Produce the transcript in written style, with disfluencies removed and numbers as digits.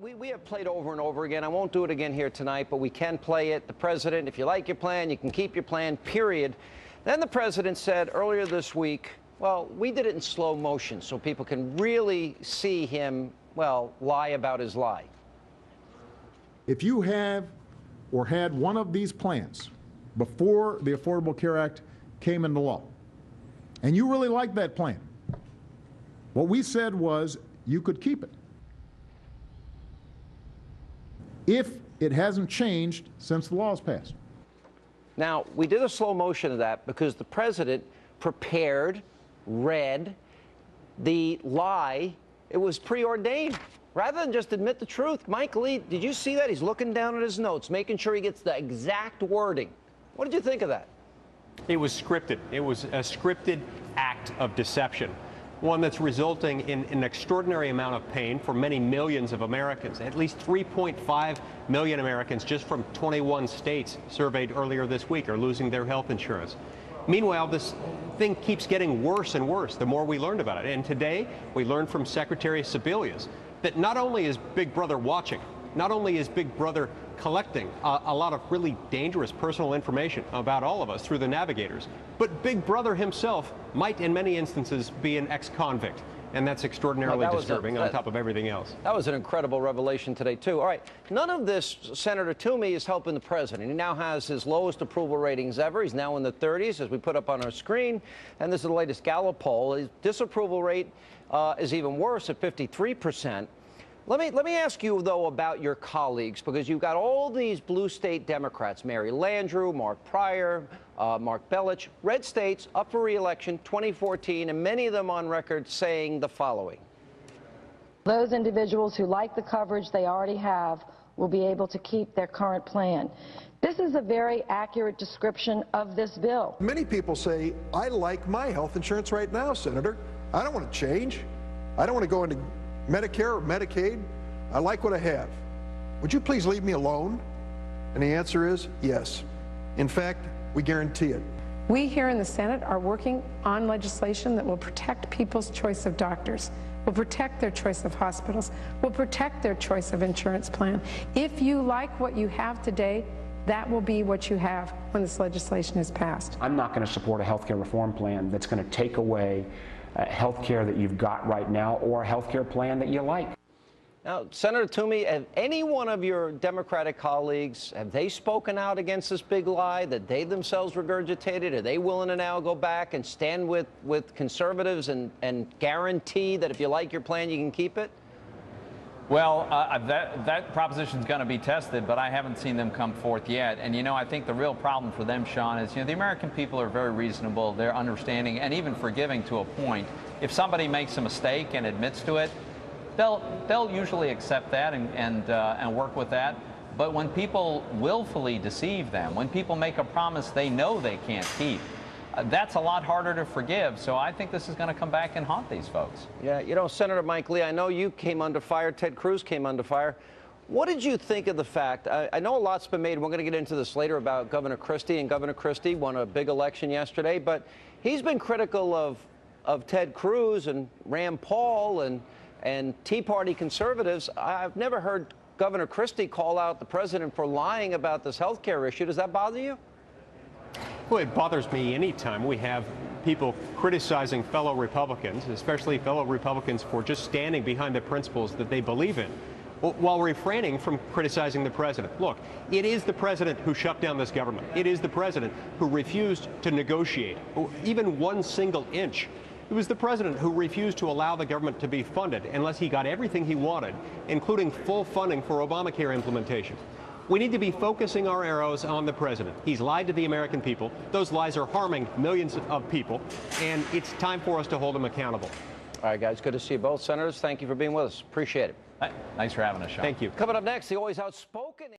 We have played over and over again. I won't do it again here tonight, but we can play it. The president, if you like your plan, you can keep your plan, period. Then the president said earlier this week, well, we did it in slow motion so people can really see him, well, lie about his lie. If you have or had one of these plans before the Affordable Care Act came into law, and you really liked that plan, what we said was you could keep it if it hasn't changed since the law was passed. Now, we did a slow motion of that because the president prepared, read the lie. It was preordained. Rather than just admit the truth, Mike Lee, did you see that? He's looking down at his notes, making sure he gets the exact wording. What did you think of that? It was scripted. It was a scripted act of deception, one that's resulting in an extraordinary amount of pain for many millions of Americans. At least 3.5 million Americans just from 21 states surveyed earlier this week are losing their health insurance. Meanwhile, this thing keeps getting worse and worse the more we learned about it. And today, we learned from Secretary Sebelius that not only is Big Brother watching, not only is Big Brother collecting a lot of really dangerous personal information about all of us through the navigators, but Big Brother himself might in many instances be an ex-convict. And that's extraordinarily disturbing on top of everything else. That was an incredible revelation today, too. All right, none of this, Senator Toomey, is helping the president. He now has his lowest approval ratings ever. He's now in the 30s, as we put up on our screen. And this is the latest Gallup poll. His disapproval rate is even worse at 53%. Let me ask you, though, about your colleagues, because you've got all these blue state Democrats, Mary Landrieu, Mark Pryor, Mark Bellich, red states up for re-election 2014, and many of them on record saying the following. Those individuals who like the coverage they already have will be able to keep their current plan. This is a very accurate description of this bill. Many people say, I like my health insurance right now, Senator. I don't want to change. I don't want to go into Medicare or Medicaid. I like what I have. Would you please leave me alone? And the answer is yes. In fact, we guarantee it. We here in the Senate are working on legislation that will protect people's choice of doctors, will protect their choice of hospitals, will protect their choice of insurance plan. If you like what you have today, that will be what you have when this legislation is passed. I'm not going to support a health care reform plan that's going to take away health care that you've got right now or a health care plan that you like. Now, Senator Toomey, have any one of your Democratic colleagues, have they spoken out against this big lie that they themselves regurgitated? Are they willing to now go back and stand with conservatives and guarantee that if you like your plan, you can keep it? Well, that proposition is going to be tested, but I haven't seen them come forth yet. And, you know, I think the real problem for them, Sean, is, you know, the American people are very reasonable. They're understanding and even forgiving to a point. If somebody makes a mistake and admits to it, they'll usually accept that and work with that. But when people willfully deceive them, when people make a promise they know they can't keep, that's a lot harder to forgive. So I think this is going to come back and haunt these folks. Yeah, you know, Senator Mike Lee, I know you came under fire. Ted Cruz came under fire. What did you think of the fact? I know a lot's been made. We're going to get into this later about Governor Christie, and Governor Christie won a big election yesterday. But he's been critical of Ted Cruz and Rand Paul and Tea Party conservatives. I've never heard Governor Christie call out the president for lying about this health care issue. Does that bother you? Well, it bothers me anytime we have people criticizing fellow Republicans, especially fellow Republicans, for just standing behind the principles that they believe in, while refraining from criticizing the president. Look, it is the president who shut down this government. It is the president who refused to negotiate even one single inch. It was the president who refused to allow the government to be funded unless he got everything he wanted, including full funding for Obamacare implementation. We need to be focusing our arrows on the president. He's lied to the American people. Those lies are harming millions of people, and it's time for us to hold him accountable. All right, guys, good to see you both. Senators, thank you for being with us. Appreciate it. Thanks for having us, Sean. Thank you. Coming up next, the always outspoken